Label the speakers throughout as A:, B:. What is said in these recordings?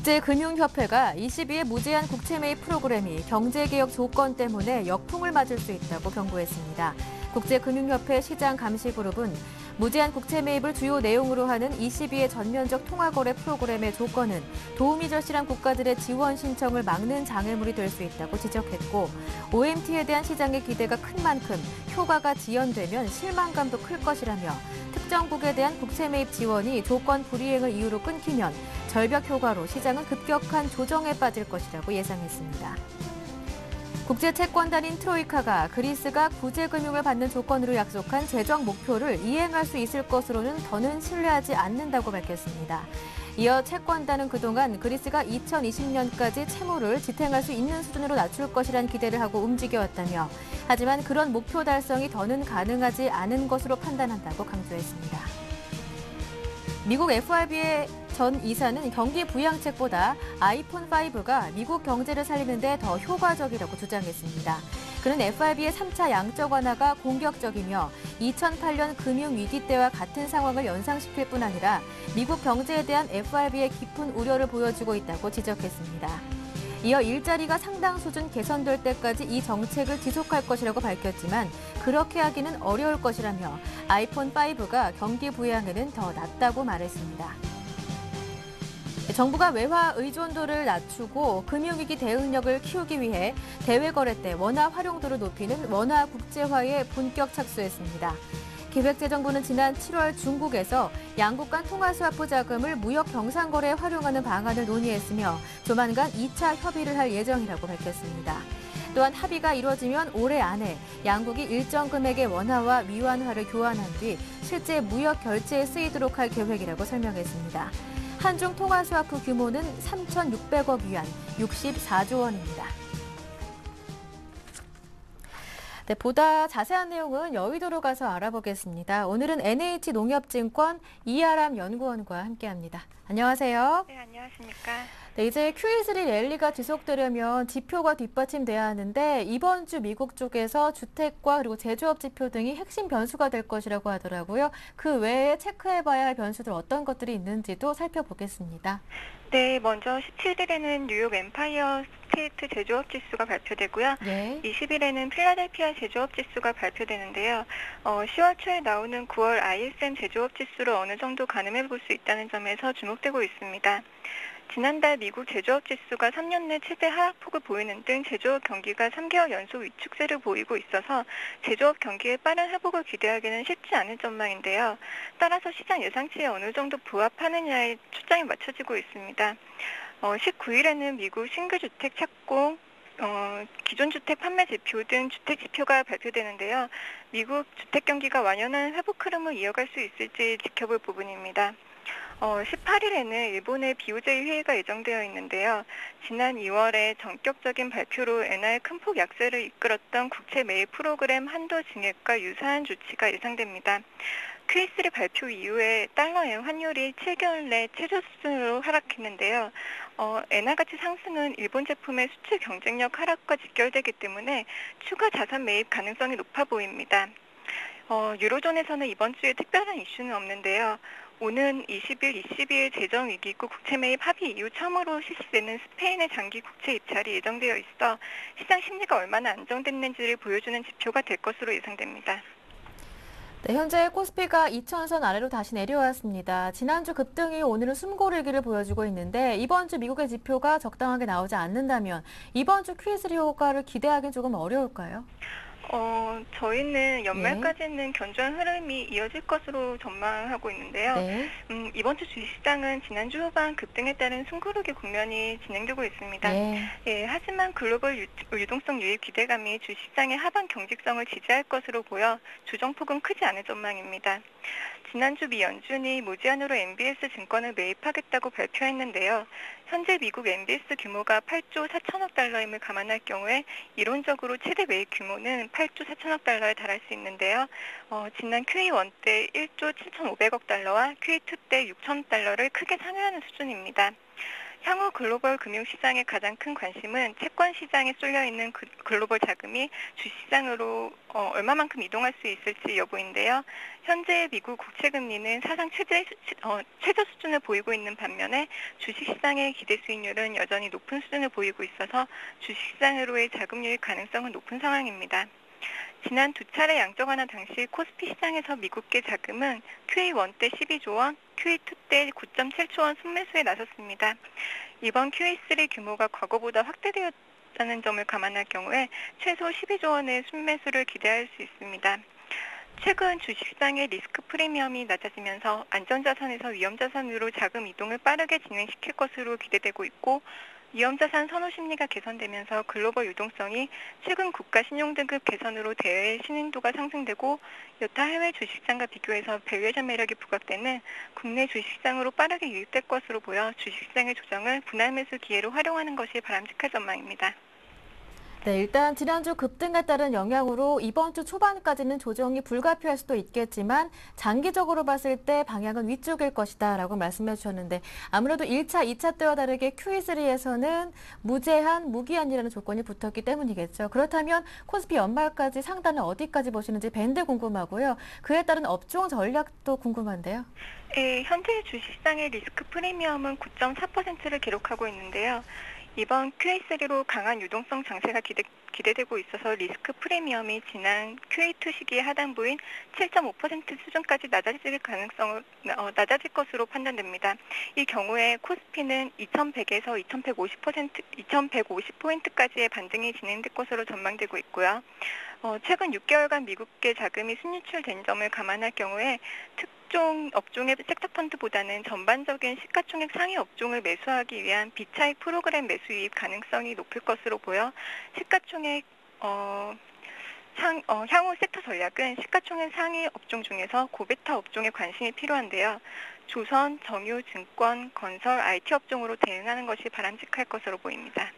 A: 국제금융협회가 22의 무제한 국채 매입 프로그램이 경제개혁 조건 때문에 역풍을 맞을 수 있다고 경고했습니다. 국제금융협회 시장감시그룹은 무제한 국채 매입을 주요 내용으로 하는 22의 전면적 통화거래 프로그램의 조건은 도움이 절실한 국가들의 지원 신청을 막는 장애물이 될 수 있다고 지적했고, OMT에 대한 시장의 기대가 큰 만큼 효과가 지연되면 실망감도 클 것이라며 특정국에 대한 국채 매입 지원이 조건 불이행을 이유로 끊기면 절벽 효과로 시장은 급격한 조정에 빠질 것이라고 예상했습니다. 국제채권단인 트로이카가 그리스가 구제금융을 받는 조건으로 약속한 재정 목표를 이행할 수 있을 것으로는 더는 신뢰하지 않는다고 밝혔습니다. 이어 채권단은 그동안 그리스가 2020년까지 채무를 지탱할 수 있는 수준으로 낮출 것이란 기대를 하고 움직여왔다며, 하지만 그런 목표 달성이 더는 가능하지 않은 것으로 판단한다고 강조했습니다. 미국 FRB의 전 이사는 경기 부양책보다 아이폰 5가 미국 경제를 살리는 데 더 효과적이라고 주장했습니다. 그는 FRB의 3차 양적 완화가 공격적이며 2008년 금융위기 때와 같은 상황을 연상시킬 뿐 아니라 미국 경제에 대한 FRB의 깊은 우려를 보여주고 있다고 지적했습니다. 이어 일자리가 상당 수준 개선될 때까지 이 정책을 지속할 것이라고 밝혔지만 그렇게 하기는 어려울 것이라며 아이폰 5가 경기 부양에는 더 낫다고 말했습니다. 정부가 외화 의존도를 낮추고 금융위기 대응력을 키우기 위해 대외 거래 때 원화 활용도를 높이는 원화 국제화에 본격 착수했습니다. 기획재정부는 지난 7월 중국에서 양국 간 통화스와프 자금을 무역 경상거래에 활용하는 방안을 논의했으며 조만간 2차 협의를 할 예정이라고 밝혔습니다. 또한 합의가 이루어지면 올해 안에 양국이 일정 금액의 원화와 위안화를 교환한 뒤 실제 무역 결제에 쓰이도록 할 계획이라고 설명했습니다. 한중 통화스와프 규모는 3,600억 위안, 64조 원입니다. 네, 보다 자세한 내용은 여의도로 가서 알아보겠습니다. 오늘은 NH농협증권 이아람 연구원과 함께합니다. 안녕하세요.
B: 네, 안녕하십니까.
A: 네, 이제 QE3 랠리가 지속되려면 지표가 뒷받침돼야 하는데 이번 주 미국 쪽에서 주택과 그리고 제조업 지표 등이 핵심 변수가 될 것이라고 하더라고요. 그 외에 체크해봐야 할 변수들 어떤 것들이 있는지도 살펴보겠습니다.
B: 네, 먼저 17일에는 뉴욕 엠파이어 스테이트 제조업 지수가 발표되고요.
A: 네.
B: 20일에는 필라델피아 제조업 지수가 발표되는데요. 10월 초에 나오는 9월 ISM 제조업 지수를 어느 정도 가늠해 볼 수 있다는 점에서 주목되고 있습니다. 지난달 미국 제조업 지수가 3년 내 최대 하락폭을 보이는 등 제조업 경기가 3개월 연속 위축세를 보이고 있어서 제조업 경기의 빠른 회복을 기대하기는 쉽지 않은 전망인데요. 따라서 시장 예상치에 어느 정도 부합하느냐에 초점이 맞춰지고 있습니다. 19일에는 미국 신규주택 착공, 기존 주택 판매 지표 등 주택 지표가 발표되는데요. 미국 주택 경기가 완연한 회복 흐름을 이어갈 수 있을지 지켜볼 부분입니다. 18일에는 일본의 BOJ 회의가 예정되어 있는데요. 지난 2월에 전격적인 발표로 엔화의 큰 폭 약세를 이끌었던 국채 매입 프로그램 한도 증액과 유사한 조치가 예상됩니다. QE3 발표 이후에 달러엔 환율이 7개월 내 최저 수준으로 하락했는데요. 엔화 가치 상승은 일본 제품의 수출 경쟁력 하락과 직결되기 때문에 추가 자산 매입 가능성이 높아 보입니다. 유로존에서는 이번 주에 특별한 이슈는 없는데요. 오는 20일, 22일 재정위기구 국채 매입 합의 이후 처음으로 실시되는 스페인의 장기 국채 입찰이 예정되어 있어 시장 심리가 얼마나 안정됐는지를 보여주는 지표가 될 것으로 예상됩니다.
A: 네, 현재 코스피가 2,000선 아래로 다시 내려왔습니다. 지난주 급등이 오늘은 숨고르기를 보여주고 있는데 이번 주 미국의 지표가 적당하게 나오지 않는다면 이번 주 QE3 효과를 기대하기는 조금 어려울까요?
B: 저희는 연말까지는 견조한 흐름이 이어질 것으로 전망하고 있는데요.
A: 네.
B: 이번 주 주식시장은 지난주 후반 급등에 따른 숨고르기 국면이 진행되고 있습니다.
A: 네.
B: 예, 하지만 글로벌 유동성 유입 기대감이 주식시장의 하반 경직성을 지지할 것으로 보여 조정폭은 크지 않을 전망입니다. 지난주 미 연준이 무제한으로 MBS 증권을 매입하겠다고 발표했는데요. 현재 미국 MBS 규모가 8조 4천억 달러임을 감안할 경우에 이론적으로 최대 매입 규모는 8조 4천억 달러에 달할 수 있는데요. 지난 QE1 때 1조 7,500억 달러와 QE2 때 6천억 달러를 크게 상회하는 수준입니다. 향후 글로벌 금융시장의 가장 큰 관심은 채권 시장에 쏠려 있는 글로벌 자금이 주식시장으로 얼마만큼 이동할 수 있을지 여부인데요. 현재 미국 국채 금리는 사상 최저 수준을 보이고 있는 반면에 주식시장의 기대 수익률은 여전히 높은 수준을 보이고 있어서 주식시장으로의 자금 유입 가능성은 높은 상황입니다. 지난 두 차례 양적 완화 당시 코스피 시장에서 미국계 자금은 QE1 때 12조 원, QE2 때 9.7조 원 순매수에 나섰습니다. 이번 QE3 규모가 과거보다 확대되었다는 점을 감안할 경우에 최소 12조 원의 순매수를 기대할 수 있습니다. 최근 주식시장의 리스크 프리미엄이 낮아지면서 안전자산에서 위험자산으로 자금 이동을 빠르게 진행시킬 것으로 기대되고 있고, 위험자산 선호 심리가 개선되면서 글로벌 유동성이 최근 국가 신용등급 개선으로 대외 신인도가 상승되고, 여타 해외 주식시장과 비교해서 밸류에이션 매력이 부각되는 국내 주식시장으로 빠르게 유입될 것으로 보여 주식시장의 조정을 분할 매수 기회로 활용하는 것이 바람직할 전망입니다.
A: 네, 일단 지난주 급등에 따른 영향으로 이번 주 초반까지는 조정이 불가피할 수도 있겠지만 장기적으로 봤을 때 방향은 위쪽일 것이다 라고 말씀해 주셨는데, 아무래도 1차, 2차 때와 다르게 QE3에서는 무제한, 무기한이라는 조건이 붙었기 때문이겠죠. 그렇다면 코스피 연말까지 상단은 어디까지 보시는지 밴드 궁금하고요. 그에 따른 업종 전략도 궁금한데요.
B: 네, 현재 주식시장의 리스크 프리미엄은 9.4%를 기록하고 있는데요. 이번 QE3로 강한 유동성 장세가 기대되고 있어서 리스크 프리미엄이 지난 QE2 시기의 하단부인 7.5% 수준까지 낮아질 것으로 판단됩니다. 이 경우에 코스피는 2100에서 2150포인트까지의 반등이 진행될 것으로 전망되고 있고요. 최근 6개월간 미국계 자금이 순유출된 점을 감안할 경우에 특정 업종의 섹터 펀드보다는 전반적인 시가총액 상위 업종을 매수하기 위한 비차익 프로그램 매수 유입 가능성이 높을 것으로 보여 시가총액 향후 섹터 전략은 시가총액 상위 업종 중에서 고베타 업종에 관심이 필요한데요. 조선, 정유, 증권, 건설, IT 업종으로 대응하는 것이 바람직할 것으로 보입니다.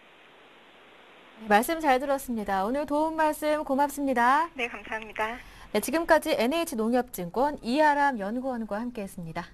A: 말씀 잘 들었습니다. 오늘 도움 말씀 고맙습니다.
B: 네, 감사합니다.
A: 네, 지금까지 NH농협증권 이하람 연구원과 함께했습니다.